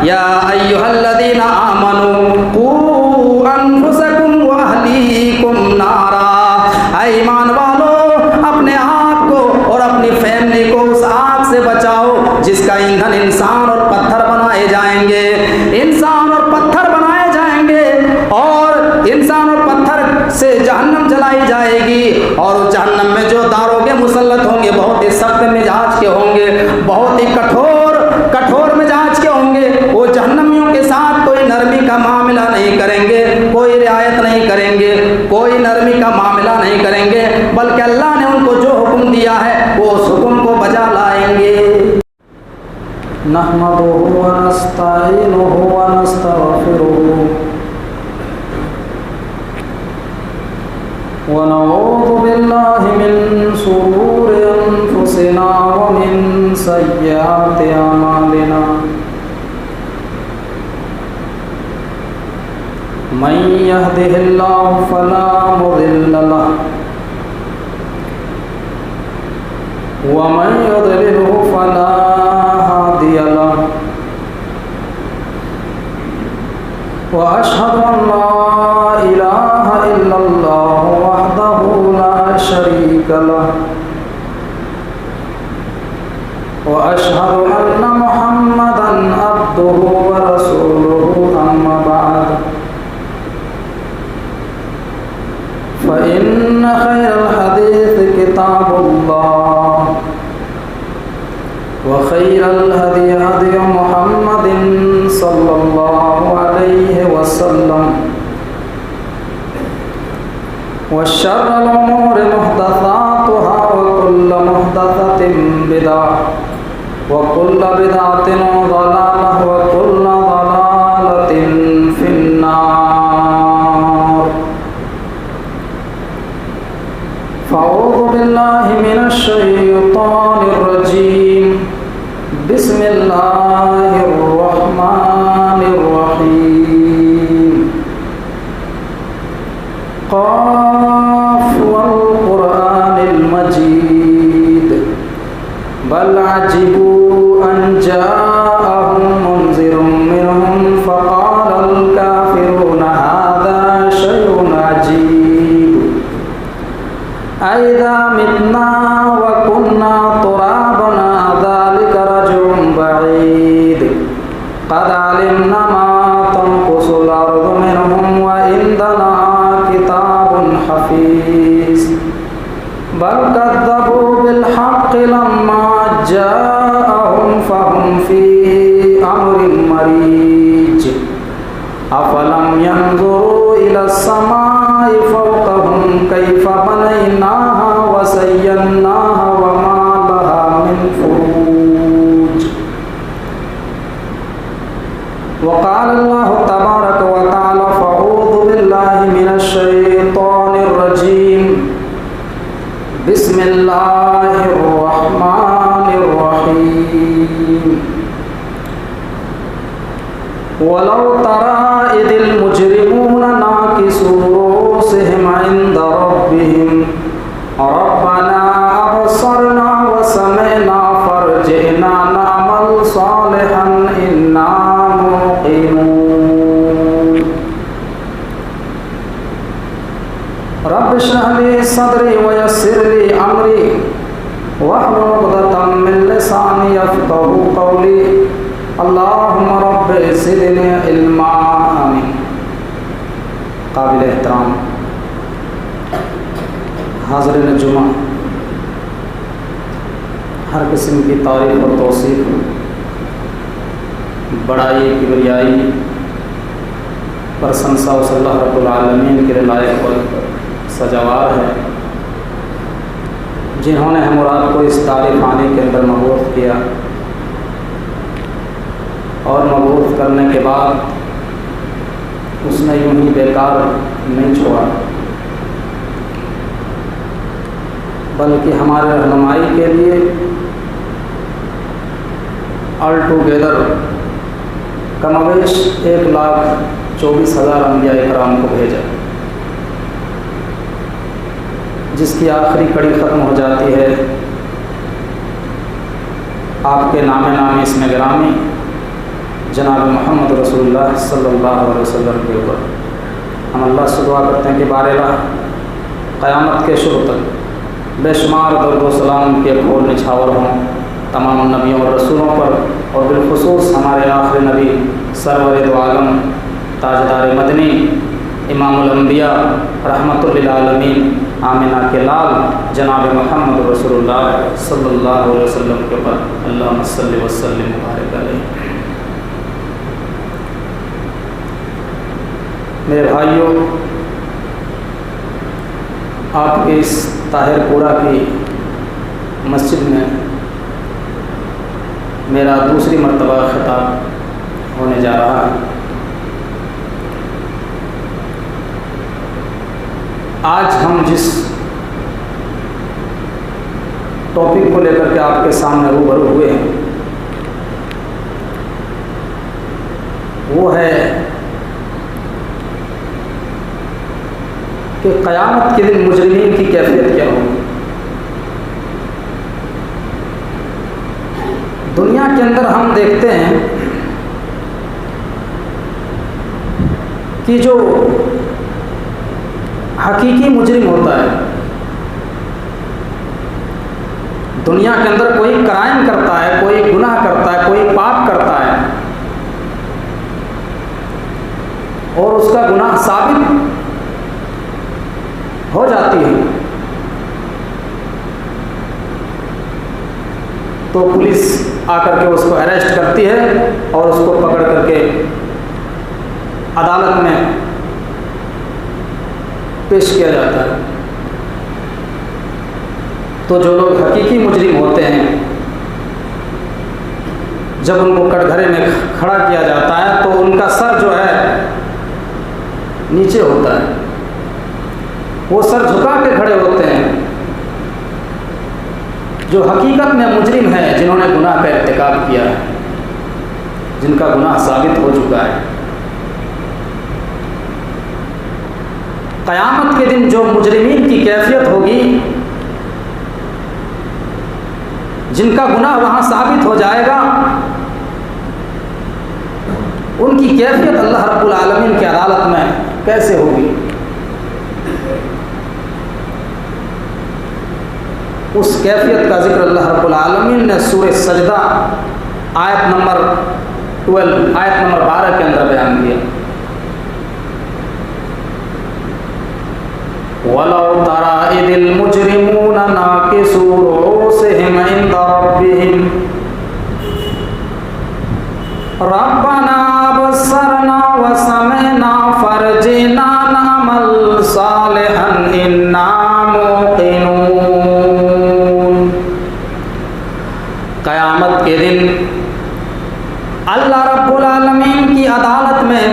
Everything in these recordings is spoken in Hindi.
या अय्युहल्लज़ीना आमनू कू अनफुसकुम व अहलीकुम नारा, ऐ ईमान वालों अपने आप को और अपनी फैमिली को उस आग से बचाओ जिसका ईंधन इंसान और पत्थर बनाए जाएंगे। इंसान और पत्थर बनाए जाएंगे और इंसान और पत्थर से जहन्नम जलाई जाएगी, और उस जहन्नम में जो दारोगे मुसल्लत होंगे बहुत ही सख्त मिजाज के होंगे, बहुत ही कठोर मिजाज के होंगे। वो जहन्नमियों के साथ कोई नरमी का मामला नहीं करेंगे, कोई रियायत नहीं करेंगे, कोई नरमी का मामला नहीं करेंगे, बल्कि अल्लाह ने उनको जो हुक्म दिया है वो उस हुक्म को बजा लाएंगे। नहमदुहु व नस्तईनुहु व नस्तगफिरुहु व नऊज़ु बिल्लाहि मिन शुरूरि अनफुसिना व मिन सय्यिआति अमालिना, मन यहदिहिल्लाहु फला मुदिल्ल लहु व मन युद्लिलहु फला हादिय लहु, व अशहदु अन ला इलाहा इल्लल्लाहु वहदहु ला शरीक लहु, व अशहदु अन्न मुहम्मदन अब्दुहु व रसूलुहु, अम्मा बअद, फ़इन्न खैरल हदीस किताबुल्लाह व खैरल हदी हदी मुहम्मदिन सल्लल्लाहु अलैहि वसल्लम, व शर्रल उमूरि मुहदसातुहा व कुल्लु मुहदसतिन बिदअह व कुल्लु बिदअतिन ज़लालह व कुल्लु ज़लालतिन फिन्नार। फ़अऊज़ु बिल्लाहि मिनश शैतानिर रजीम, बिस्मिल्लाहिर रहमानिर रहीम। क़ाफ़ वल क़ुरआनिल मजीद, बल अजिबू अन जाअहुम मुनज़िरुम मिनहुम फ़क़ालल काफ़िरूना हाज़ा शैउन अजीब, अइज़ा मितना व कुन्ना तुराबन ज़ालिका रज्उन बईद, क़द अलिमना मा तनक़ुसुल अर्ज़ु मिनहुम व इंदना किताबुन हफ़ीज़, बल कज़्ज़बू बिल हक़्क़ि लम्मा जाअहुम फ़हुम फ़ी अम्रिन मरीज, अफ़लम यंज़ुरू इलस समाई फ़ौक़हुम कैफ़ बनैनाहा व ज़य्यन्नाहा व मा लहा मिन फ़ुरूज। व क़ाल अल्लाहु तबारक व तआला फ़अऊज़ु बिल्लाहि मिनश शैतानिर रजीम, बिस्मिल्लाहिर रहमानिर रहीम। वलौ तरा इदिल मुजरिमूना नाकिसू रूसिहिम इंद रब्बिहिम, रब्बना अबसरना व समिअना फर्जिअना नअमल सालिहन इन्ना मूक़िनून। रब्बि इश्रह ली सदरी व यस्सिर ली अमरी वहलुल उक़दतम मिन लिसानी यफ़क़हू क़ौली, अल्लाहुम्मा रब्बि ज़िदनी इल्मा। आमीन। काबिल एहतराम हाज़िरीन जुमा, हर किस्म की तारीफ़ और तौसीफ़, बड़ाई किबरियाई प्रशंसा उस अल्लाह रब्बुल आलमीन के लायक और सजावार है, जिन्होंने हम और आपको इस तारीफ़ानी के अंदर मबूस किया और मबूस करने के बाद उसने यूं ही बेकार नहीं छोड़ा, बल्कि हमारे रहनुमाई के लिए ऑल टुगेदर कमोबेश 1,24,000 अंबिया इकराम को भेजा, जिसकी आखिरी कड़ी ख़त्म हो जाती है आपके नामे नाम इसमें गिरामी जनाब मोहम्मद रसूलुल्लाह सल्लल्लाहु अलैहि वसल्लम के ऊपर। हम अल्लाह से दुआ करते हैं कि बारला क़यामत के शुरू तक बेशुमार दर्द व सलाम के फूल निछावर हों तमाम नबियों और रसूलों पर, और बिलखुसूस हमारे आखिरी नबी सरवर दो आलम ताजदार मदनी इमामुल अंबिया रहमतुल लिल आलमीन आमिना के लाल जनाब मोहम्मद रसूलुल्लाह सल्लल्लाहु अलैहि वसल्लम के ऊपर अल्लाहुम्मा सल्लि व सल्लिम मुबारक अलैहि। मेरे भाइयों, आपके इस ताहिरपुरा की मस्जिद में मेरा दूसरी मर्तबा खिताब होने जा रहा है। आज हम जिस टॉपिक को लेकर के आपके सामने रूबरू हुए हैं वो है कि क़यामत के दिन मुजरिमीन की कैफियत क्या होगी। दुनिया के अंदर हम देखते हैं कि जो हकीकी मुजरिम होता है, दुनिया के अंदर कोई क्राइम करता है, कोई गुनाह करता है, कोई पाप करता है और उसका गुनाह साबित हो जाती है तो पुलिस आकर के उसको अरेस्ट करती है और उसको पकड़ करके अदालत में पेश किया जाता है। तो जो लोग हकीकी मुजरिम होते हैं, जब उनको कटघरे में खड़ा किया जाता है तो उनका सर जो है नीचे होता है, वो सर झुका के खड़े होते हैं। जो हकीकत में मुजरिम है, जिन्होंने गुनाह का इर्तिकाब किया है, जिनका गुनाह साबित हो चुका है, क़यामत के दिन जो मुजरिमीन की कैफियत होगी, जिनका गुनाह वहां साबित हो जाएगा, उनकी कैफियत अल्लाह रब्बुल आलमीन की अदालत में कैसे होगी। उस कैफियत का जिक्र अल्लाह रब्बुल आलमीन ने सूरह सजदा आयत नंबर 12 के अंदर बयान किया। वलौ तरा इदिल मुजरिमूना नाकिसू रूसिहिम इंदा रब्बिहिम रब्बना बस्सरना व समिअना फरजिना नअमल सालिहन इन्ना मूक़िनून। क़यामत के दिन अल्लाह रब्बुल आलमीन की अदालत में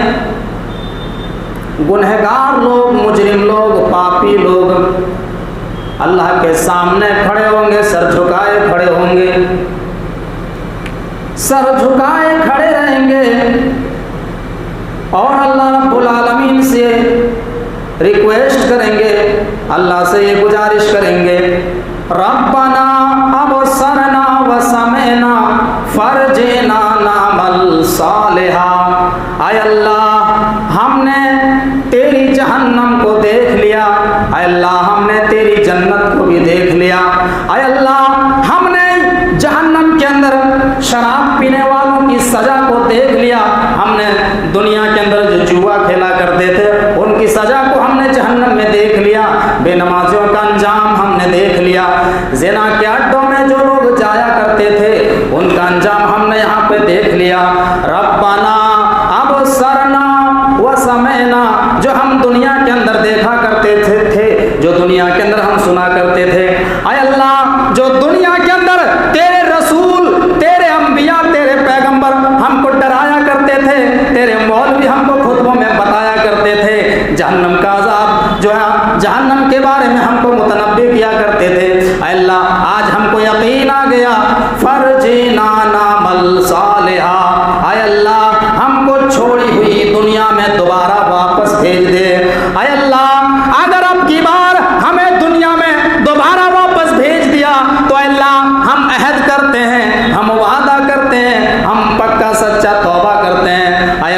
गुनहगार लोग, मुजरिम लोग, पापी लोग अल्लाह के सामने खड़े होंगे, सर झुकाए खड़े होंगे, सर झुकाए खड़े रहेंगे और अल्लाह रब्बुल आलमीन से रिक्वेस्ट करेंगे, अल्लाह से ये गुजारिश करेंगे, रब्बना अबसरना व समिअना फरजिना नअमल सालिहा। आय अल्लाह, हमने तेरी जहन्नम को देख लिया, आय अल्लाह हमने तेरी जन्नत को भी देख लिया, आय अल्लाह हमने जहन्नम के अंदर शराब पीने वालों की सजा को देख लिया, हमने दुनिया के अंदर जो जुआ खेला करते थे उनकी सजा को हमने जहन्नम में देख लिया, बेनमाजियों का अंजाम हमने देख लिया, ज़िना के अड्डों में जो लोग जाया करते थे उनका अंजाम हमने यहाँ पे देख लिया। रब्बना अबसरना व समिअना, जो हम दुनिया के अंदर देखा करते थे, जो दुनिया के अंदर हम सुना करते थे, आय अल्लाह जो दुनिया के अंदर तेरे रसूल, तेरे अंबिया, तेरे पैगंबर हमको डराया करते थे, तेरे मौलवी हमको खुतबों में बताया करते थे, जहन्नम का अज़ाब जो है, जहन्नम के बारे में हमको मुतनब्बी किया करते थे, अल्लाह आज हमको यकीन आ गया, फरजिना नअमल सालिहा, आय अल्लाह हमको छोड़ी हुई दुनिया में दोबारा वापस भेज दे, आय अल्लाह अगर अब की बार हमें दुनिया में दोबारा वापस भेज दिया तो अल्लाह हम अहद करते हैं, हम वादा करते हैं, हम पक्का सच्चा तौबा करते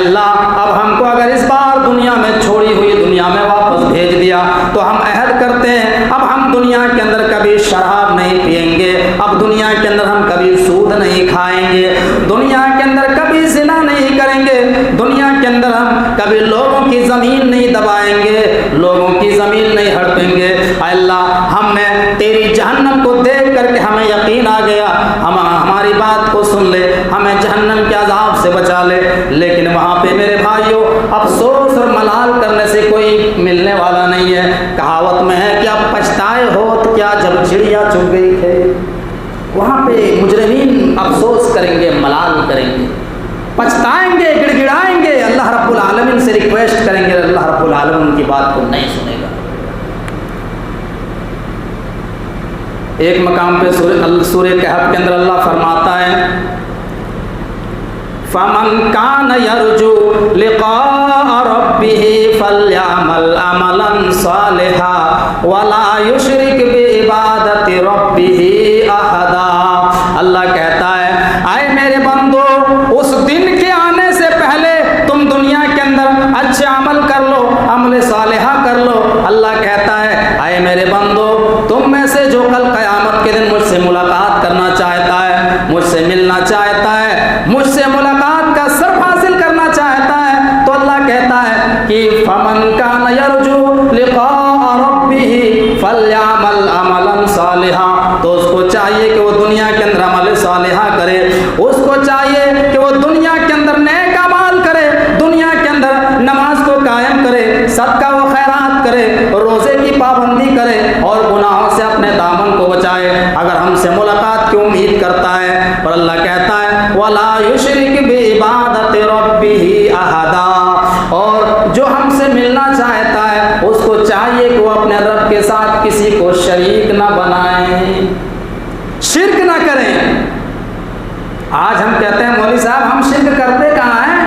अल्लाह अब हमको अगर इस बार दुनिया में छोड़ी हुई दुनिया में वापस भेज दिया तो हम अहद करते हैं अब हम दुनिया के अंदर कभी शराब नहीं पिएंगे, अब दुनिया के अंदर हम कभी सूद नहीं खाएंगे, दुनिया के अंदर कभी ज़िना नहीं करेंगे, दुनिया के अंदर हम कभी लोगों की ज़मीन नहीं दबाएंगे, लोगों की ज़मीन नहीं हड़पेंगे। अल्लाह हमने तेरी जहन्नम को देख करके हमें यकीन आ गया, हम हमारी बात को सुन ले, हमें जहन्नम के अजाब से बचा ले। लेकिन वहाँ पे मेरे भाइयों अफसोस और मलाल करने से कोई मिलने वाला नहीं है। कहावत में है कि अब पछताए होत क्या जब चिड़िया चुग गई थे। वहाँ पे मुजरिमीन अफसोस करेंगे, मलाल करेंगे, पछताएंगे, गिड़गिड़ाएंगे, अल्लाह रब्बुल आलमीन से रिक्वेस्ट करेंगे, अल्लाह रब्बुल आलमीन उनकी बात को नहीं सुनेगा। एक मकाम पे सूरह कहफ के अंदर अल्लाह फरमाता है फमन कान यरजू लिक़ा रब्बिही फल्यअमल अमलन सालिहा वला युशरिक बिइबादति रब्बिही अहदा। अल्लाह कहता है आए मेरे बंदो उस दिन के आने से पहले तुम दुनिया के अंदर अच्छे अमल कर लो, अमल सालिहा कर लो। अल्लाह कहता है आए मेरे बंदो तुम में से जो कल क़यामत के दिन मुझसे मुलाकात करना चाहता है, मुझसे मिलना चाहता है, मुझसे मुलाकात का सर्फ हासिल करना चाहता है, तो अल्लाह कहता है कि फमन कान यरजू लिक़ा रब्बिही फल्यअमल अमलन सालिहा। तो उसको चाहिए कि वो दुनिया के अंदर अमल सालिहा करे, उसको चाहिए कि वो दुनिया के अंदर नेक अमाल करे, दुनिया के अंदर नमाज को कायम करे, सदका व खैरात करे, रोज़े की पाबंदी करे और गुनाहों से अपने दामन को बचाए। अगर हमसे मुलाकात की उम्मीद करता है, और अल्लाह कहता है वला युशरिक बिइबादति रब्बिही अहदा, और जो हमसे मिलना चाहता है उसको चाहिए कि वो अपने रब के साथ किसी को शरीक ना बनाए, शिर्क ना करें। आज हम कहते हैं मौलवी साहब हम शिर्क करते कहाँ हैं,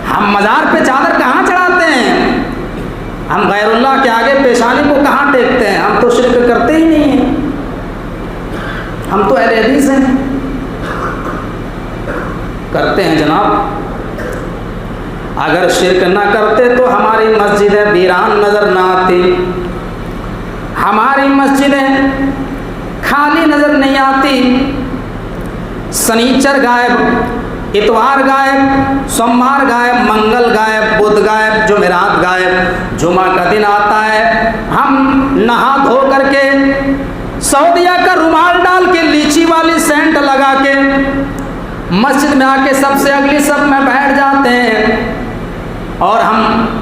हम मज़ार पे चादर कहाँ चढ़ाते हैं, हम गैरुल्लाह के आगे पेशानी को कहाँ टेकते हैं, हम तो शिर्क करते ही नहीं हैं, हम तो अहले हदीस हैं। करते हैं जनाब, अगर शिर्क ना करते तो हमारी मस्जिदें वीरान नज़र ना आती, हमारी मस्जिदें खाली नज़र नहीं आती। शनीचर गायब, इतवार गायब, सोमवार गायब, मंगल गायब, बुध गायब, जुमेरात गायब, जुमा का दिन आता है हम नहा धो करके सऊदिया का रुमाल डाल के लीची वाली सेंट लगा के मस्जिद में आके सबसे अगली सब में बैठ जाते हैं और हम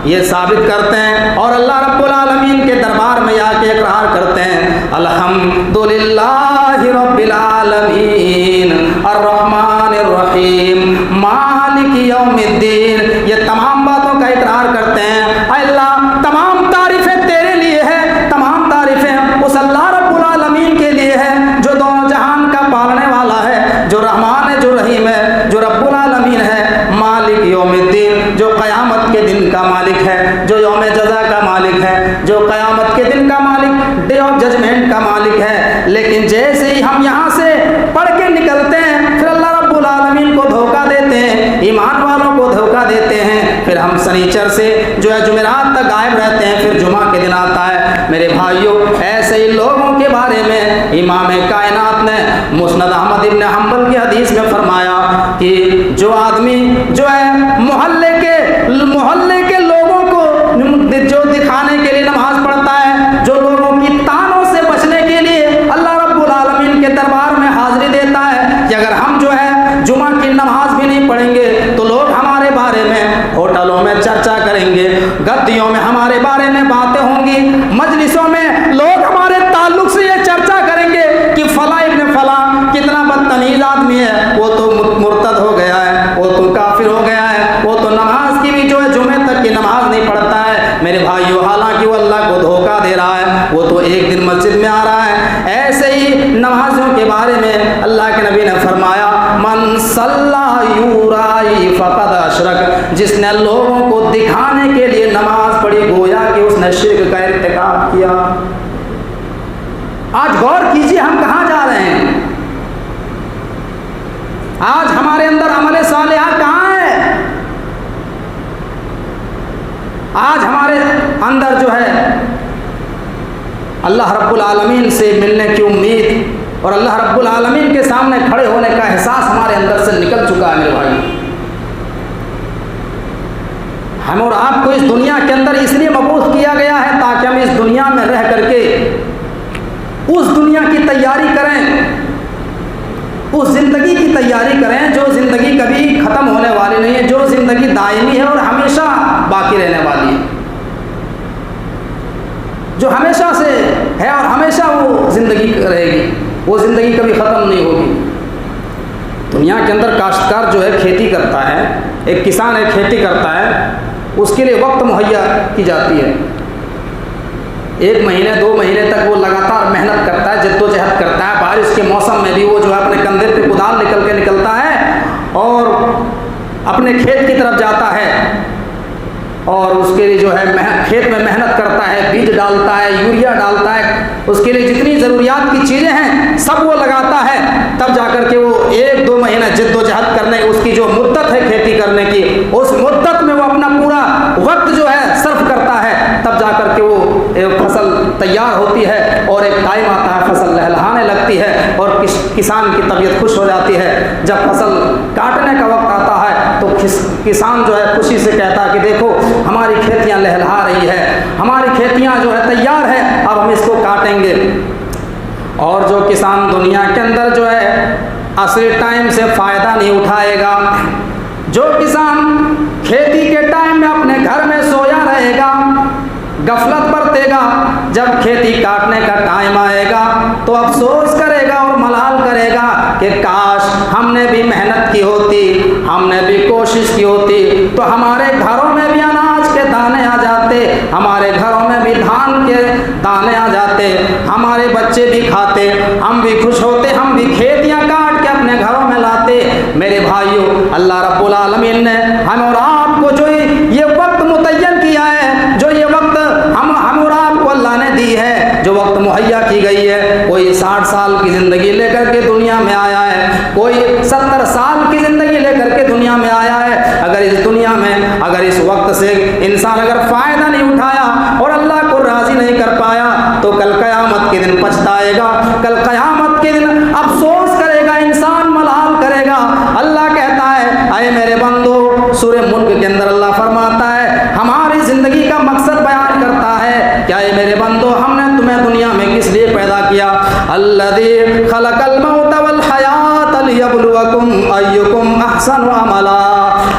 ये साबित करते हैं और अल्लाह रब्बुल आलमीन के दरबार में आके इकरार करते हैं अल्हम्दुलिल्लाहि रब्बिल आलमीन अर्रहमानिर रहीम मालिक यौमिद्दीन। ये तमाम बातों का इकरार करते हैं। अल्लाह तमाम तारीफ़ें तेरे लिए है, तमाम तारीफ़ें उस अल्लाह रब्बुल आलमीन के लिए है जो दोनों जहान का पालने वाला है, जो रहमान है, जो रहीम है, जो रब्बुल आलमीन है, मालिक यौमिद्दीन, जो क़यामत के दिन का मालिक है, जो यौम जज़ा का मालिक है, जो क़यामत के दिन का मालिक, डे ऑफ जजमेंट का मालिक है। लेकिन जैसे ही हम यहाँ से पढ़ के निकलते हैं फिर अल्लाह रब्बुल आलमीन को धोखा देते हैं, ईमान वालों को धोखा देते हैं, फिर हम शनीचर से जो है जुमेरात तक गायब रहते हैं, फिर जुमा के दिन आता है। मेरे भाइयों ऐसे ही लोगों के बारे में इमाम कायनात ने मुस्नद अहमद इब्न हम्बल की हदीस में फरमाया कि जो आदमी जो है मोहल्ले के लोगों को जो दिखाने के लिए नमाज पढ़ता है, जो लोगों की तानों से बचने के लिए अल्लाह रब्बुल आलमीन के दरबार में हाजिरी देता है कि अगर हम जो है जुमा की नमाज भी नहीं पढ़ेंगे तो लोग हमारे बारे में होटलों में चर्चा करेंगे, गद्दियों में हमारे बारे में बातें होंगी, मजलिसों में लोग हमारे ताल्लुक से ये चर्चा करेंगे कि फला इब्न फला कितना बदतमीज आदमी है, वो तो मुर्तद हो गया है, वो तो काफिर हो गया है, वो तो नमाज की भी जो है जुमे तक की नमाज नहीं पढ़ता है। मेरे भाइयों हालांकि वो अल्लाह को धोखा दे रहा है, वो तो एक दिन मस्जिद में आ रहा है। ऐसे ही नमाजियों के बारे में अल्लाह के नबी ने फरमाया मन सल्ला युराई फक़द अशरक, जिसने लोगों को दिखाने के लिए नमाज पढ़ी गोया कि उसने शिर्क का इर्तिकाब किया। आज गौर कीजिए हम कहाँ जा रहे हैं, आज हमारे अंदर अमल सालिहा कहाँ है। अंदर जो है अल्लाह रब्बुल आलमीन से मिलने की उम्मीद और अल्लाह रब्बुल आलमीन के सामने खड़े होने का एहसास हमारे अंदर से निकल चुका है मेरे भाई। हम और आपको इस दुनिया के अंदर इसलिए मबूस किया गया है ताकि हम इस दुनिया में रह करके उस दुनिया की तैयारी करें, उस ज़िंदगी की तैयारी करें जो ज़िंदगी कभी ख़त्म होने वाली नहीं है, जो ज़िंदगी दायमी है और हमेशा बाकी रहने वाली है, जो हमेशा से है और हमेशा वो ज़िंदगी रहेगी, वो ज़िंदगी कभी ख़त्म नहीं होगी। दुनिया के अंदर काश्तकार जो है खेती करता है, एक किसान है खेती करता है, उसके लिए वक्त मुहैया की जाती है। 1 महीने 2 महीने तक वो लगातार मेहनत करता है, जद्दोजहद करता है। बारिश के मौसम में भी वो जो है अपने कंधे पे कुदाल निकल के निकलता है और अपने खेत की तरफ जाता है और उसके लिए जो है खेत में मेहनत करता है, बीज डालता है, यूरिया डालता है, उसके लिए जितनी ज़रूरियात की चीज़ें हैं सब वो लगाता है। तब जाकर के वो 1-2 महीना जद्दोजहद करने उसकी जो मुद्दत है खेती करने की, उस मुद्दत में वो अपना पूरा वक्त जो है सर्फ करता है। तब जाकर के वो फसल तैयार होती है और एक टाइम आता है, फसल लहलहाने लगती है और किसान की तबीयत खुश हो जाती है। जब फसल काटने का वक्त आता है तो किसान जो है खुशी से कहता है कि देखो हमारी खेतियां लहलहा रही है, हमारी खेतियां जो है तैयार है, अब हम इसको काटेंगे। और जो किसान दुनिया के अंदर जो है असली टाइम से फ़ायदा नहीं उठाएगा, जो किसान खेती के टाइम में अपने घर में सोया रहेगा, गफलत बरतेगा, जब खेती काटने का टाइम आएगा तो अफसोस करेगा और मलाल करेगा कि काश हमने भी मेहनत की होती, हमने भी कोशिश की होती तो हमारे घरों में भी अनाज के दाने आ जाते, हमारे घरों में भी धान के दाने आ जाते, हमारे बच्चे भी खाते, हम भी खुश होते, हम भी खेतियां काट के अपने घरों में लाते। मेरे भाइयों, अल्लाह रब्बुल आलमीन ने हम और आपको जो ये वक्त मुतय्यन किया है, जो ये वक्त हम और आपको अल्लाह ने दी है, जो वक्त मुहैया की गई है, कोई 60 साल की ज़िंदगी लेकर के दुनिया में आया है, कोई 70 साल की ज़िंदगी लेकर के दुनिया में आया है। अगर इस दुनिया में अगर इस वक्त से इंसान अगर फ़ायदा नहीं उठाया और अल्लाह को राज़ी नहीं कर पाया तो कल क़यामत के दिन पछताएगा, कल क़यामत के दिन अफसोस करेगा, इंसान मलाल करेगा। अल्लाह कहता है, अय मेरे बंदो, सूरह मुल्क के अंदर अल्लाह फरमाता है, हमारी ज़िंदगी का मकसद बयान करता है, क्या ये मेरे बंदो हमने तुम्हें दुनिया में किस लिए पैदा किया? अल्लज़ी खलक़ल मौत वल हयात लियब्लुवकुम अय्युकुम अहसनु अमला।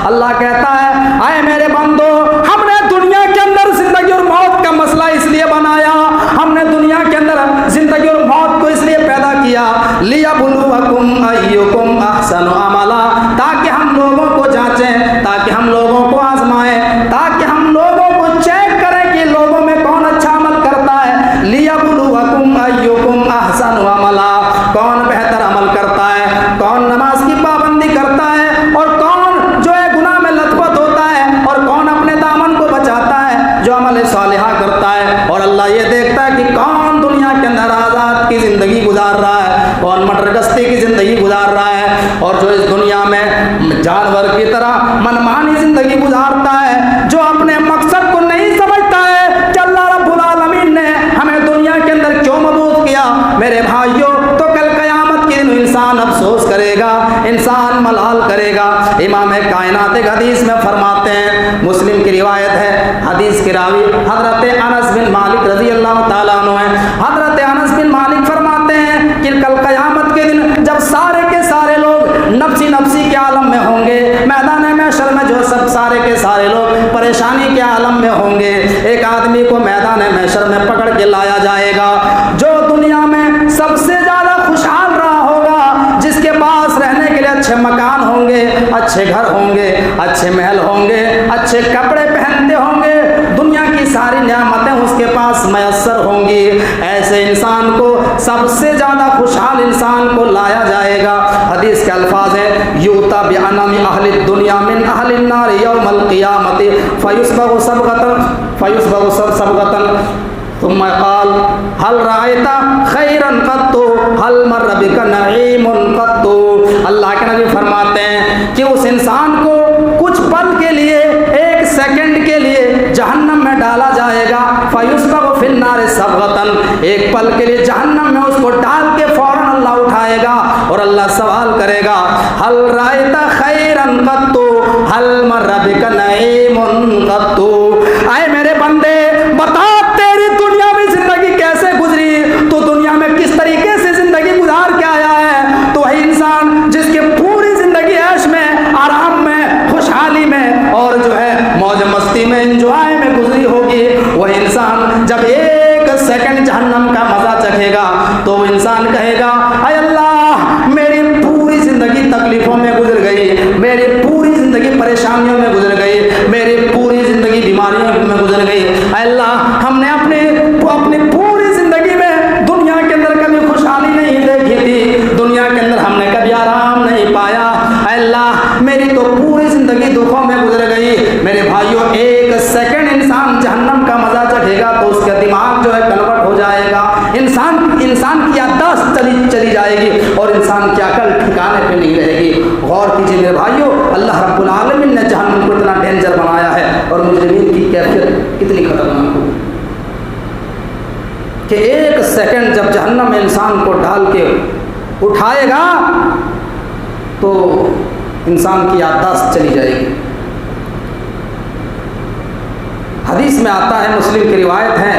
अल्लाह कहता है, आए मेरे बंदो, हमने दुनिया के अंदर जिंदगी और मौत का मसला इसलिए बनाया, हमने दुनिया के अंदर जिंदगी और मौत को इसलिए पैदा किया, लियब्लुवकुम अय्युकुम अहसनु अमला, ताकि हम लोगों को जांचें, ताकि हम लोगों को आजमाएं, ताकि हम लोगों को चेक करें कि लोगों में कौन अच्छा अमल करता है। लियब्लुवकुम अय्युकुम अहसनु अमला, कौन बेहतर अमल करता है, कौन नमाज की पाबंदी करता है और कौन जो है गुनाह में लथपथ होता है और कौन अपने दामन को बचाता है, जो अमल सालिहा करता है। और अल्लाह ये देखता है कि कौन दुनिया के अंदर आज़ाद की ज़िंदगी गुजार रहा है, कौन मटरगस्ती की ज़िंदगी गुजार रहा है, और जो इस दुनिया में जानवर की तरह मनमानी ज़िंदगी गुजारता है, जो अपने मकसद को नहीं समझता है कि अल्लाह रब्बुल आलमीन ने हमें दुनिया के अंदर क्यों मबूस किया। मेरे भाइयों, तो कल क़यामत के दिन इंसान अफसोस करेगा, इंसान मलाल करेगा। इमाम कायनात एक हदीस में फरमाते हैं, मुस्लिम की रिवायत है, हदीस के रावी हज़रत अनस बिन मालिक रज़ी अल्लाह ताला अन्हु हैं। हज़रत अनस बिन मालिक फरमाते हैं कि कल क़यामत के दिन जब सारे के सारे लोग नफ्सी नफ्सी के आलम में होंगे, मैदान महशर में जो सब सारे के सारे लोग परेशानी के आलम में होंगे, एक आदमी को मैदान महशर में पकड़ के लाया जाएगा जो दुनिया में सबसे ज़्यादा खुशहाल रहा होगा, जिसके पास रहने के लिए अच्छे मकान होंगे, अच्छे घर होंगे, अच्छे महल होंगे, अच्छे कपड़े पहनते होंगे, दुनिया की सारी नियामतें उसके पास मयस्सर होंगी। ऐसे इंसान को, सबसे ज़्यादा खुशहाल इंसान को लाया जाएगा। हदीस के अल्फाज हैं, यूता बिअनमी अहलि दुनिया मिन अहलि नार यौमल क़ियामति फयुस्बगु सबगतन तुम्मा क़ाल हल रायता खैरन क़त्तु हल मर्र बिका नईमुन क़त्तु। अल्लाह के नबी फरमाते हैं कि उस इंसान को कुछ पल के लिए, एक सेकंड के लिए जहन्नम में डाला जाएगा फयुस्बगु फिन्नार सबगतन, एक पल के लिए जहन्नम में उसको डाल के फौरन अल्लाह उठाएगा और अल्लाह सवाल करेगा, हल रायता खैरन कत्तु हल मर्रा बिका नईमुन कत्तु। आए मेरे बंदे, बता तेरी दुनिया में जिंदगी कैसे गुजरी, तो दुनिया में किस तरीके से जिंदगी गुजार के आया है। तो वही इंसान जिसकी पूरी जिंदगी ऐश में, आराम में, खुशहाली में और जो है मौज मस्ती में, एंजॉय में गुजरी होगी, वह इंसान जब एक सेकंड जहन्नम का मजा चखेगा तो वो इंसान कहेगा, अय अल्लाह मेरी पूरी जिंदगी तकलीफों में गुजर गई, मेरी पूरी जिंदगी परेशानियों में गुजर गई, मेरी पूरी जिंदगी बीमारियों में गुजर गई। अल्लाह हमने अपनी पूरी जिंदगी में दुनिया के अंदर कभी खुशहाली नहीं देखी थी, दुनिया के अंदर हमने कभी आराम नहीं पाया। अल्लाह मेरी तो पूरी जिंदगी दुखों में गुजर गई। मेरे भाइयों, एक सेकंड इंसान जहन्नम का मजा चखेगा तो उसका दिमाग जो है कन्वर्ट हो जाएगा, इंसान की याददाश्त चली जाएगी और इंसान की अकल ठिकाने पे नहीं रहेगी। गौर कीजिए मेरे भाइयों, अल्लाह रब्बुल आलमीन ने जहन्नम को इतना डेंजर बनाया है और मुजरिमीन की कैफियत कितनी खतरनाक हो कि एक सेकंड जब जहन्नम में इंसान को डाल के उठाएगा तो इंसान की याददाश्त चली जाएगी। हदीस में आता है, मुस्लिम की रिवायत है,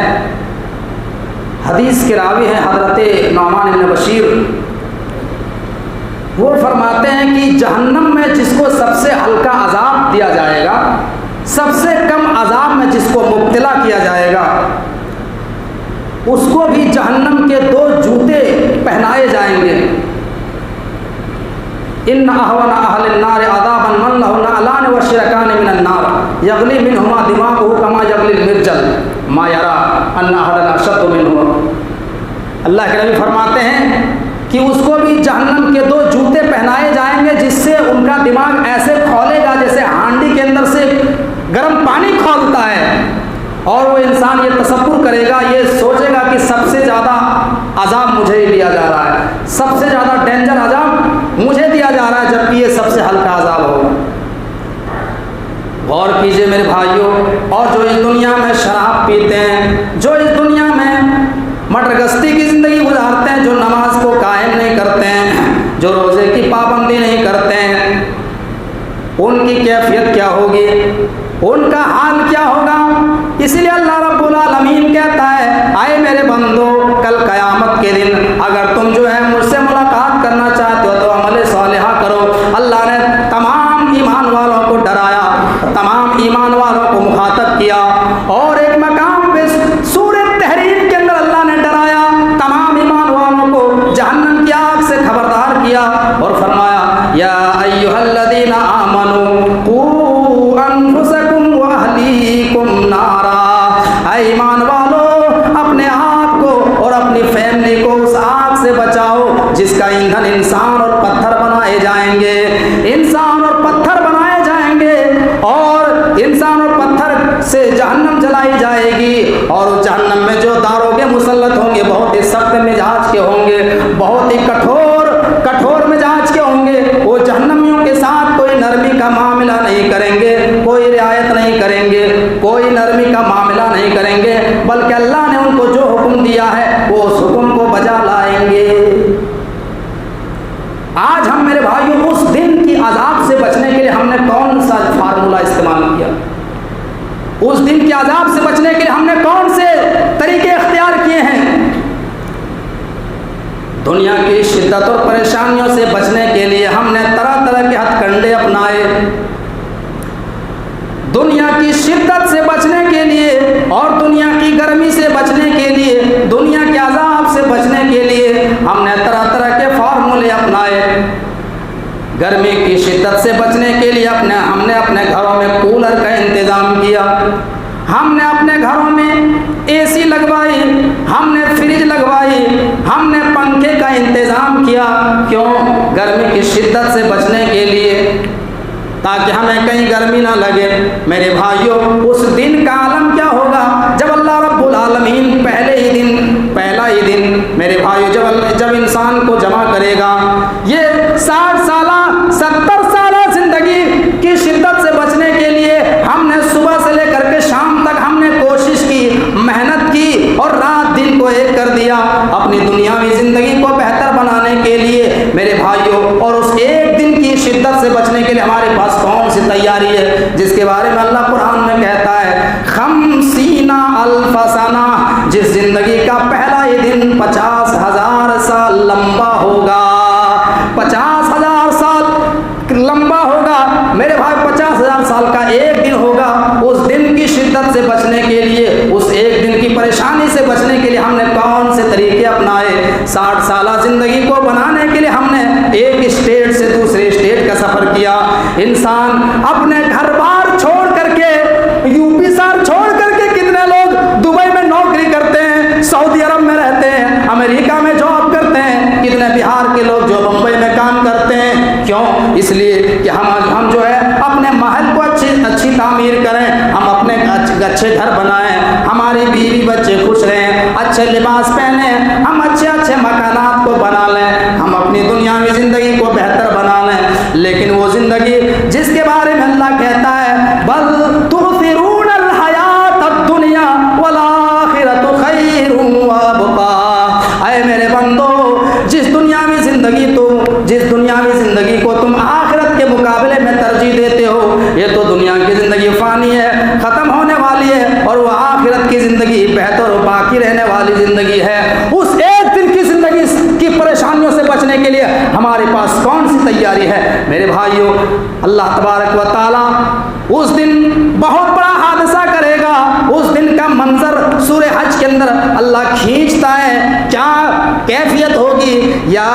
हदीस के रावी हैं हजरत नौमान इब्न बशीर, वो फरमाते हैं कि जहन्नम में जिसको सबसे हल्का अजाब दिया जाएगा, सबसे कम अजाब में जिसको मुब्तला किया जाएगा, उसको भी जहन्नम के 2 जूते पहनाए जाएंगे। इन अहवन अहलिन नार अज़ाबन मन लहु नअलान व शिरकान मिनन नार यगली मिनहुमा दिमागुहु कमा यगलिल मिर्जल मा यरा अन्ना अहदन अशद्दु मिनहु। अल्लाह के नबी फरमाते हैं कि उसको भी जहन्नम के 2 जूते पहनाए जाएंगे जिससे उनका दिमाग ऐसे खौलेगा जैसे हांडी के अंदर से गर्म पानी खौलता है, और वो इंसान ये तसव्वुर करेगा, ये सोचेगा कि सबसे ज़्यादा अजाब मुझे ही दिया जा रहा है, सबसे ज़्यादा डेंजर अजाब मुझे दिया जा रहा है, जबकि ये सबसे हल्का अजाब होगा। गौर कीजिए मेरे भाइयों, और जो इस दुनिया में शराब पीते हैं, जो इस दुनिया में मटरगस्ती की ज़िंदगी गुजारते हैं, जो नमाज को कायम नहीं करते हैं, जो रोज़े की पाबंदी नहीं करते हैं, उनकी कैफियत क्या होगी, उनका हाल क्या होगा। इसलिए अल्लाह रब्बुल आलमीन कहता है, आए मेरे बंदो, कल क़यामत के दिन अगर तुम जो है मुझसे मुलाकात करना चाहते हो तो अमल सालिहा करो। अल्लाह ने तमाम ईमान वालों को डराया, तमाम ईमान वालों को मुखातब किया, और एक मकाम पे सूरह तहरीम के अंदर अल्लाह ने डराया तमाम ईमान वालों को, जहन्नम की आग से खबरदार किया और फरमाया, या अय्युहल्लज़ीना आमनू कू अनफुसकुम व अहलीकुम नारा। ऐ ईमान वालों, अपने आप को और अपनी फैमिली को उस आग से बचाओ जिसका ईंधन इंसान और पत्थर बनाए जाएंगे, इंसान और पत्थर बनाए जाएंगे, और इंसान और पत्थर से जहन्नम जलाई जाएगी, और उस जहन्नम में जो दारोगे मुसल्लत होंगे बहुत ही सख्त मिजाज के होंगे, बहुत ही कठोर मिजाज के होंगे। वो जहन्नमियों के साथ कोई नरमी का मामला नहीं करेंगे, कोई रियायत नहीं करेंगे, कोई नरमी का मामला नहीं करेंगे, बल्कि अल्लाह ने उनको जो हुक्म दिया है वो उस हुक्म को बजा लाएंगे। आज हम मेरे भाइयों उस दिन की अजाब से बचने के लिए हमने कौन सा फार्मूला इस्तेमाल किया, उस दिन के अजाब से बचने के लिए हमने कौन से तरीके इख्तियार किए हैं। दुनिया की शिद्दत और परेशानियों से बचने के लिए हमने तरह तरह के हथकंडे अपनाए, दुनिया की शिद्दत से बचने के लिए और दुनिया की गर्मी से बचने के लिए, दुनिया के अजाब से बचने के लिए हमने तरह तरह के फार्मूले अपनाए। गर्मी की शिद्दत से बचने के लिए हमने अपने घरों में कूलर का इंतज़ाम किया, हमने अपने घरों में एसी लगवाई, हमने फ्रिज लगवाई, हमने पंखे का इंतज़ाम किया। क्यों? गर्मी की शिद्दत से बचने के लिए, ताकि हमें कहीं गर्मी ना लगे। मेरे भाइयों, उस दिन का आलम क्या होगा जब अल्लाह रब्बुल आलमीन पहला ही दिन मेरे भाइयों जब इंसान को जमा करेगा, ये 60 साल 70 साल जिंदगी की शिद्दत से बचने के लिए हमने सुबह से लेकर के शाम तक हमने कोशिश की, मेहनत सी तैयारी है जिसके बारे में अल्लाह कुरान में कहता है खमसीना अल्फ सना, जिस जिंदगी का पहला ही दिन 50,000 साल लंबा होगा। 50,000 साल लंबा होगा मेरे भाई, 50,000 साल का एक दिन होगा। उस दिन की शिद्दत से बचने के लिए, उस एक दिन की परेशानी से बचने के लिए हमने कौन से तरीके अपनाए? 60 साल जिंदगी को बनाने के लिए हमने एक स्टेट से दूसरे स्टेट का सफर किया। इंसान अपने घर बार छोड़ करके, यूपी शहर छोड़ करके, कितने लोग दुबई में नौकरी करते हैं, सऊदी अरब में रहते हैं, अमेरिका में जॉब करते हैं, कितने बिहार के लोग जो बम्बई में काम करते हैं। क्यों? इसलिए कि हम जो है अपने महल को अच्छी तामीर करें, हम अपने अच्छे घर बनाएं, हमारी बीवी बच्चे खुश रहें, अच्छे लिबास पहने, हम अच्छे अच्छे मकानात को बना लें, हम अपनी दुनियावी ज़िंदगी को बेहतर बना लें। लेकिन वो ज़िंदगी जिसके बारे में अल्लाह कहता है बल तुसिरूनल हयातद दुनिया वल आखिरतु खैरुन व अबका, ऐ मेरे बंदो, जिस दुनियावी ज़िंदगी को तुम आखिरत के मुकाबले में तरजीह देते हो, ये तो दुनिया की ज़िंदगी फ़ानी है, ख़त्म होने वाली है, और वो आखिरत की ज़िंदगी बेहतर और बाकी रहने वाली ज़िंदगी है। उस एक दिन की ज़िंदगी की परेशानियों से बचने के लिए हमारे पास कौन सी तैयारी है? मेरे भाइयों, अल्लाह तबारक व तआला उस दिन बहुत बड़ा हादसा करेगा। उस दिन का मंजर सूरे हज के अंदर अल्लाह खींचता है। क्या कैफियत होगी? या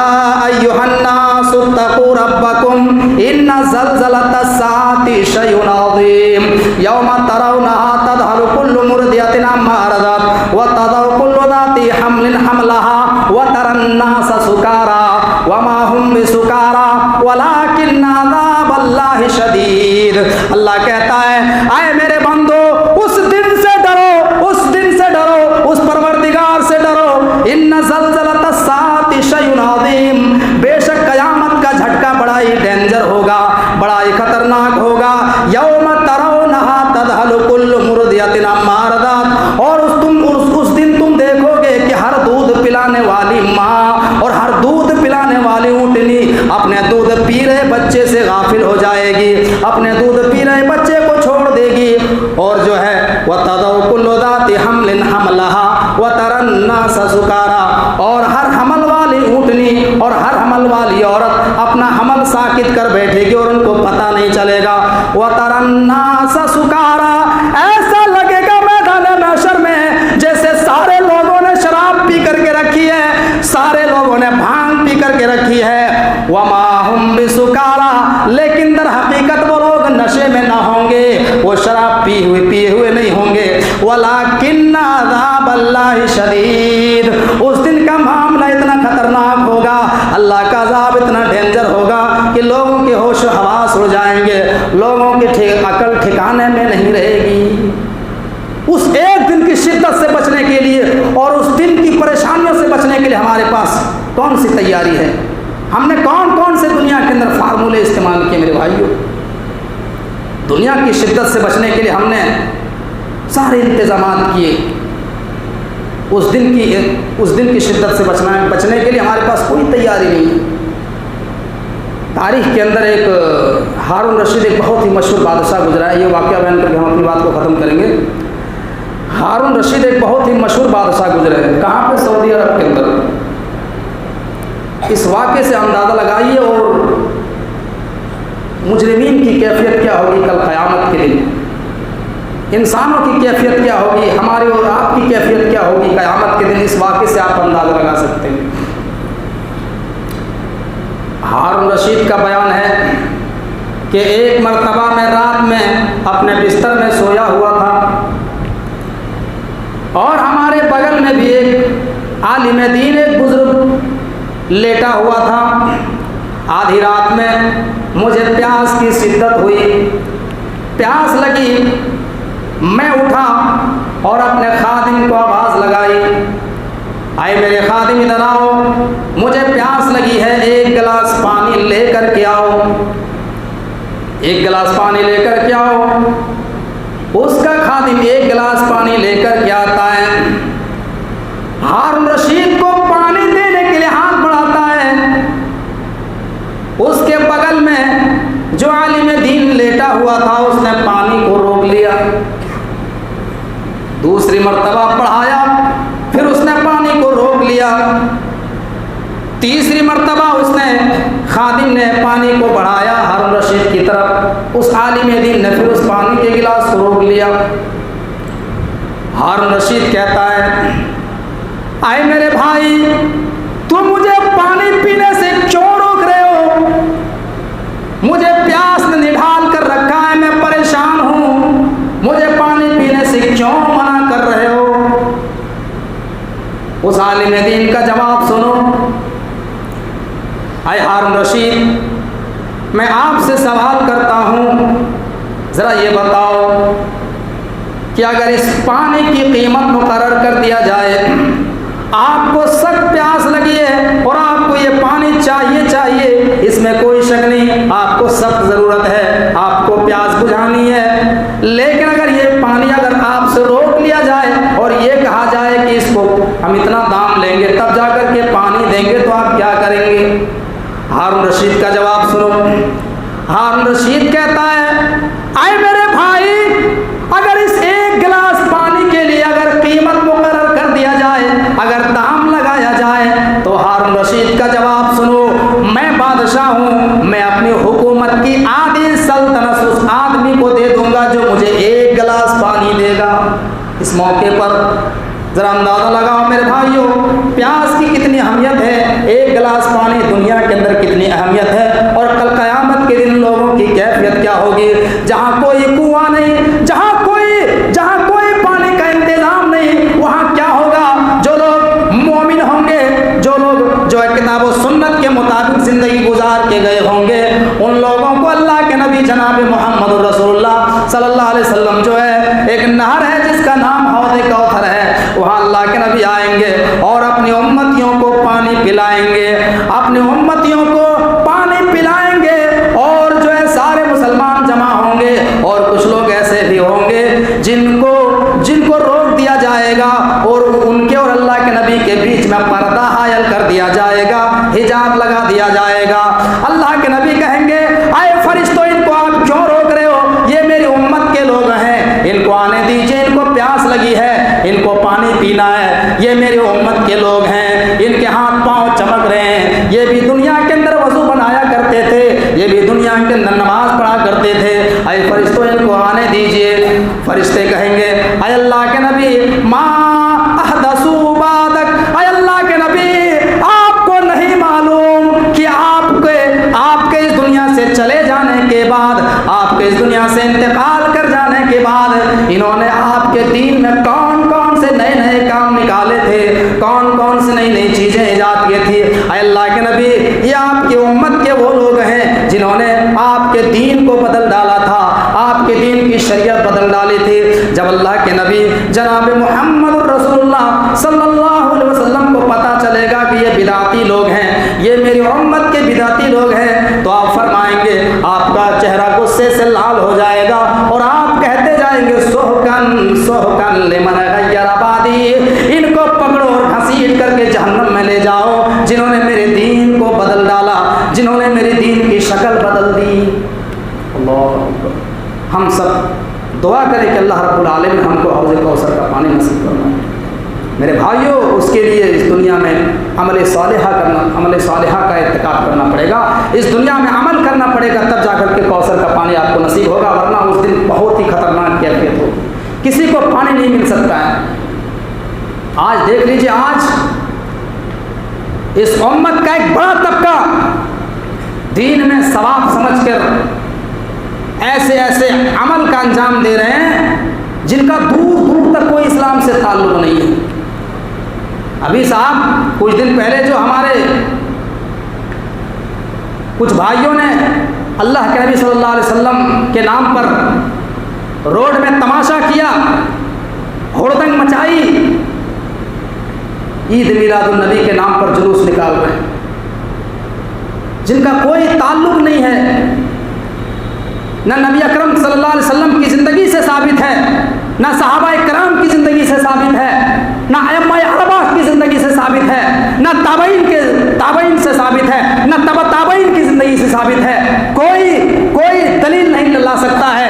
अय्युहन्नासु तक़ू रब्बकुम इन्ना ज़लज़लतस साअति शैउन अज़ीम यौमा तरौनहा तज़हलु कुल्लु मुर्दियतिन अम्मा अर्दत व तज़उ कुल्लु ज़ाति हम्लिन हम्लहा व तरन्नास सुकारा वमा हुम बिसुकारा वलाकिन्न अज़ाबल्लाहि शदीद। अल्लाह कहता है, आए मेरे बंदो, उस दिन से डरो, उस दिन से डरो, उस परवरदिगार से डरो। इन्ना ज़लज़लतस साअति शैउन अज़ीम, बेशक क़यामत का झटका बड़ा ही डेंजर होगा, बड़ा ही खतरनाक होगा। यौम तरौनहा तज़हलु कुल्लु मुर्दियतिन अम्मा अर्दत, और उस दिन तुम देखोगे कि हर दूध पिलाने वाली माँ और हर दूध पिलाने वाली ऊँटनी अपने दूध पी रहे बच्चे से गाफिल हो जाएगी, अपने दूध पी रहे बच्चे को छोड़ देगी। और जो है वह तज़उ कुल्लु ज़ाति हम्लिन हम्लहा व तरन्नास सुकारा, और हर हमल वाली ऊँटनी और हर हमल वाली औरत अपना हमल साकित कर बैठेगी और उनको पता नहीं चलेगा। व तरन्नास सुकारा, ऐसा लगेगा मैदान महशर में जैसे सारे लोगों ने शराब पी करके रखी है, सारे लोगों ने भांग पी करके रखी है। वमा हुम बिसुकारा, लेकिन दर हकीकत वो लोग नशे में ना होंगे, वो शराब पिए हुए नहीं होंगे। वलाकिन्न अज़ाबल्लाहि शदीद, उस दिन का मामला इतना खतरनाक होगा, अल्लाह का अज़ाब इतना डेंजर होगा कि लोगों के होश हवास हो जाएंगे, लोगों की अकल ठिकाने में नहीं रहेगी। उस एक दिन की शिद्दत से बचने के लिए और उस दिन की परेशानियों से बचने के लिए हमारे पास कौन सी तैयारी है? हमने कौन कौन से दुनिया के अंदर फार्मूले इस्तेमाल किए मेरे भाइयों? दुनिया की शिद्दत से बचने के लिए हमने सारे इंतजाम किए। उस दिन की शिद्दत से बचने के लिए हमारे पास कोई तैयारी नहीं है। तारीख के अंदर एक हारून रशीद एक बहुत ही मशहूर बादशाह गुजरा है। ये वाक़या बयान करके हम अपनी बात को ख़त्म करेंगे। हारून रशीद एक बहुत ही मशहूर बादशाह गुजरे हैं। कहाँ पे? सऊदी अरब के अंदर। इस वाक़े से अंदाज़ा लगाइए और मुजरिमीन की कैफियत क्या होगी कल क़यामत के दिन, इंसानों की कैफियत क्या होगी, हमारी और आपकी कैफियत क्या होगी क़यामत के दिन। इस वाक़े से आप अंदाज़ा लगा सकते हैं। हारून रशीद का बयान है कि एक मरतबा मैं रात में अपने बिस्तर में सोया हुआ था और हमारे बगल में भी एक आलिम दीन, एक बुजुर्ग लेटा हुआ था। आधी रात में मुझे प्यास की शिद्दत हुई, प्यास लगी, मैं उठा और अपने खादिम को आवाज़ लगाई, आए मेरे खादिम इधर आओ, मुझे प्यास लगी है, एक गिलास पानी लेकर के आओ, एक गिलास पानी लेकर के आओ। उसका खादिम एक गिलास पानी लेकर के आता है। हारून रशीद को पानी देने के लिए हाथ बढ़ाता है। उसके बगल में जो आलिम दीन लेटा हुआ था उसने पानी को रोक लिया। दूसरी मर्तबा पढ़ाया, फिर उसने पानी को रोक लिया। तीसरी मर्तबा उसने खादिम ने पानी को बढ़ाया हारून रशीद की तरफ। उस आलिम दीन ने फिर उस पानी के गिलास को रोक लिया। हारून रशीद कहता है, आए मेरे भाई, तुम मुझे पानी पीने से क्यों रोक रहे हो? मुझे प्यास ने निढाल कर रखा है, मैं परेशान हूं, मुझे पानी पीने से क्यों मना कर रहे हो? उस आलिम दीन का जवाब सुनो। आए हारून रशीद, मैं आपसे सवाल करता हूं, जरा ये बताओ कि अगर इस पानी की कीमत मुकर्रर कर दिया जाए, आपको सख्त प्यास लगी है और आपको ये पानी चाहिए, इसमें कोई शक नहीं, आपको सख्त ज़रूरत है, आपको प्यास बुझानी है, लेकिन अगर ये पानी अगर आपसे रोक लिया जाए और ये कहा जाए कि इसको हम इतना दाम लेंगे तब जाकर के पानी देंगे, तो आप क्या करेंगे? हारून रशीद का जवाब सुनो। हारून रशीद कहता है, आए मेरे भाई, अगर इस एक गिलास पानी के लिए अगर कीमत मुकर्रर कर दिया जाए, अगर दाम लगाया जाए, तो हारून रशीद का जवाब सुनो। मैं बादशाह हूँ, मैं अपनी हुकूमत की आधी सल्तनत उस आदमी को दे दूंगा जो मुझे एक गिलास पानी देगा। इस मौके पर जरा अंदाजा लगाओ मेरे भाइयों, प्यास की कितनी अहमियत है, एक गिलास पानी दुनिया के अंदर कितनी अहमियत है, और कल क़यामत के दिन लोगों की कैफियत क्या होगी, जहाँ कोई कुआं नहीं, जहाँ कोई पानी का इंतजाम नहीं, वहाँ क्या होगा? जो लोग मोमिन होंगे, जो लोग जो किताब और सुन्नत के मुताबिक ज़िंदगी गुजार के गए होंगे, उन लोगों को अल्लाह के नबी जनाब मोहम्मद रसूलुल्लाह सल्लल्लाहु अलैहि वसल्लम जो है, एक नहर है जिसका नाम हौज़ कौसर है, वहाँ अल्लाह के नबी आएंगे और अपनी उम्मतियों को पानी पिलाएंगे, अपनी उम्मतियों को पानी पिलाएंगे, और जो है सारे मुसलमान जमा होंगे, और कुछ लोग ऐसे भी होंगे जिनको रोक दिया जाएगा और उनके और अल्लाह के नबी के बीच में पर्दा हायल कर दिया जाएगा, हिजाब लगा दिया जाएगा। अल्लाह के नबी कहेंगे, आए फरिश्तों, इनको आप क्यों रोक रहे हो? ये मेरी उम्मत के लोग हैं, इनको आने दीजिए, इनको प्यास लगी है, इनको पानी पीना है, ये मेरी उम्मत के लोग हैं, इनके हाथ पांव चमक रहे हैं, ये भी दुनिया के अंदर वजू बनाया करते थे, ये भी दुनिया के अंदर नमाज पढ़ा करते थे, आए फरिश्तों, इनको आने दीजिए। फरिश्ते कहेंगे, आए अल्लाह के नबी, मा अहदसू बादक, आए अल्लाह के नबी, आपको नहीं मालूम कि आपके इस दुनिया से चले जाने के बाद, आपके इस दुनिया से इंतकाल कर जाने के बाद, इन्होंने आपके दीन में कौन कौन से नए नए काम निकाले थे, कौन कौन से नई नई चीज़ें ईजाद की थी। अल्लाह के नबी, ये आपकी उम्मत के वो लोग हैं जिन्होंने आपके दीन को बदल डाला था, आपके दीन की शरीयत बदल डाली थी। जब अल्लाह के नबी जनाब मोहम्मद रसूलुल्लाह सल्लल्लाहु अलैहि वसल्लम को पता चलेगा कि ये बिदाती लोग हैं, ये मेरी उम्मत के बिदाती लोग हैं, तो आप फरमाएंगे, आपका चेहरा गुस्से से लाल हो जाएगा और आप कहते जाएंगे, सोहकन सोहकन लिमन गय्यर आबादी, इनको पकड़ो और घसीट करके जहन्नम में ले जाओ, जिन्होंने मेरे दीन को बदल डाला, जिन्होंने मेरे दीन की शक्ल बदल दी। अल्लाह, हम सब दुआ करें कि अल्लाह रब्बुल आलमीन हमको हौज़ कौसर का पानी नसीब फरमाए। मेरे भाइयों, उसके लिए इस दुनिया में अमल सालिहा का इत्तिकाब करना पड़ेगा, इस दुनिया में अमल करना पड़ेगा, तब जाकर के कौसर का पानी आपको नसीब होगा, वरना उस दिन बहुत ही खतरनाक कैफियत होगी, किसी को पानी नहीं मिल सकता है। आज देख लीजिए, आज इस उम्मत का एक बड़ा तबका दीन में सवाब समझकर ऐसे ऐसे अमल का अंजाम दे रहे हैं जिनका दूर दूर तक कोई इस्लाम से ताल्लुक नहीं है। अभी साहब कुछ दिन पहले जो हमारे कुछ भाइयों ने अल्लाह के नबी सल्लल्लाहु अलैहि वसल्लम के नाम पर रोड में तमाशा किया, हुड़दंग मचाई, ईद मिलादुन नबी के नाम पर जुलूस निकाल रहे हैं, जिनका कोई ताल्लुक नहीं है, न नबी अकरम सल्लल्लाहु अलैहि वसल्लम की ज़िंदगी से साबित है, न सहाबा इकराम की ज़िंदगी से साबित है, न अइम्मा अरबा की ज़िंदगी से साबित है, न ताबईन से साबित है, न तबा ताबईन की ज़िंदगी से साबित है। कोई दलील नहीं ला सकता है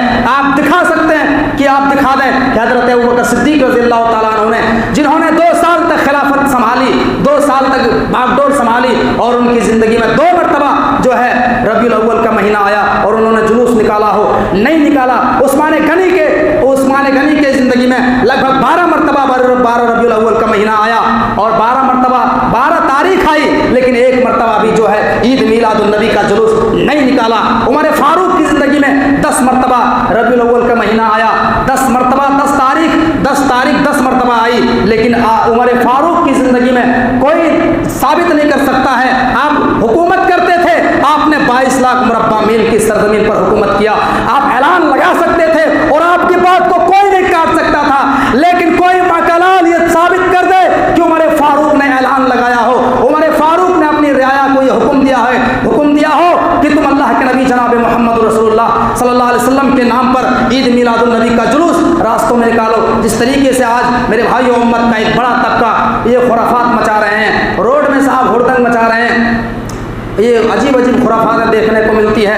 नहीं निकाला। उस्मान गनी के ज़िंदगी में लगभग 12 मरतबा 12 रबीउल अव्वल का महीना आया और 12 मरतबा 12 तारीख आई, लेकिन एक मरतबा भी जो है ईद मिलादुन नबी का जुलूस नहीं निकाला। उमर फारूक की ज़िंदगी में 10 मरतबा रबीउल अव्वल का महीना आया, 10 मरतबा 10 तारीख 10 मरतबा आई, लेकिन उमर फारूक की ज़िंदगी में कोई साबित नहीं कर सकता है। आप हुकूमत करते थे, आपने 22 लाख मुरब्बा मील की सरजमीन पर हुकूमत किया, आप ऐलान लगा सकते थे और आपकी बात को कोई नहीं काट सकता था, लेकिन कोई माकालाल ये साबित कर दे कि उमर फारूक ने ऐलान लगाया हो, उमर फारूक ने अपनी रियाया को ये हुक्म दिया हो कि तुम अल्लाह के नबी जनाब मोहम्मद रसूलुल्लाह सल्लल्लाहु अलैहि वसल्लम के नाम पर ईद मिलादुन नबी का जुलूस रास्तों में निकालो। जिस तरीके से आज मेरे भाइयों उम्मत का एक बड़ा तबका ये खुराफात मचा रहे हैं, रोड में साहब हुड़दंग मचा रहे हैं, ये अजीब खुराफातें देखने को मिलती है।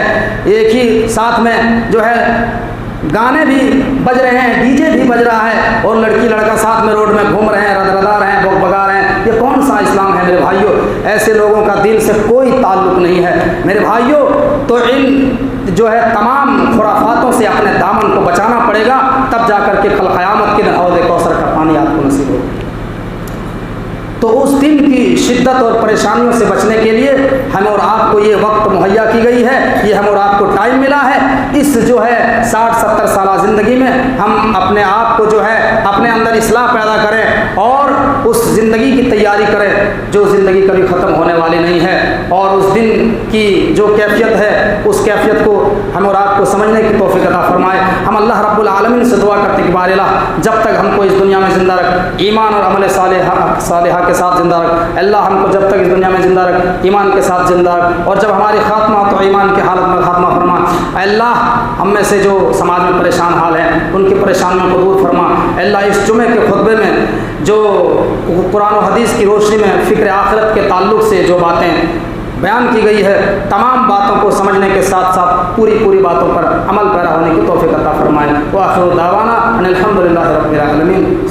एक ही साथ में जो है गाने भी बज रहे हैं, डीजे भी बज रहा है और लड़की लड़का साथ में रोड में घूम रहे हैं, रदरदा रहे हैं, बगा रहे हैं। ये कौन सा इस्लाम है मेरे भाइयों? ऐसे लोगों का दिन से कोई ताल्लुक नहीं है मेरे भाइयों। तो इन जो है तमाम खुराफातों से अपने दामन को बचाना पड़ेगा, तब जाकर के कल क़यामत के दिन हौज़ कौसर का पानी आपको नसीब होगा। तो उस दिन की शिद्दत और परेशानियों से बचने के लिए हम और आपको ये वक्त मुहैया की गई है, ये हम और आपको टाइम मिला है। इस जो है 60-70 साल ज़िंदगी में हम अपने आप को जो है अपने अंदर इस्लाह पैदा करें और उस ज़िंदगी की तैयारी करें जो ज़िंदगी कभी ख़त्म होने वाली नहीं है। और उस दिन की जो कैफियत है उस कैफियत को हम और आपको समझने की तौफीक अता फरमाए। हम अल्लाह रब्बुल आलमीन से दुआ करते कि बारिला जब तक हमको इस दुनिया में ज़िंदा रख, ईमान और अमल सालिहा के साथ ज़िंदा रख। अल्लाह हमको जब तक इस दुनिया में ज़िंदा रख, ईमान के साथ ज़िंदा रख, और जब हमारी खात्मा तो ईमान की हालत में खात्मा फरमा। अल्लाह हम में से जो समाज में परेशान हाल हैं उनकी परेशानियों को दूर फरमा। अल्लाह इस जुमे के खुतबे में जो कुरान और हदीस की रोशनी में फ़िक्र आखिरत के ताल्लुक़ से जो बातें बयान की गई है, तमाम बातों को समझने के साथ साथ पूरी बातों पर अमल पैरा होने की तौफीक अता फरमाए। व आखिर दावाना अनिल हम्दुलिल्लाहि रब्बिल आलमीन।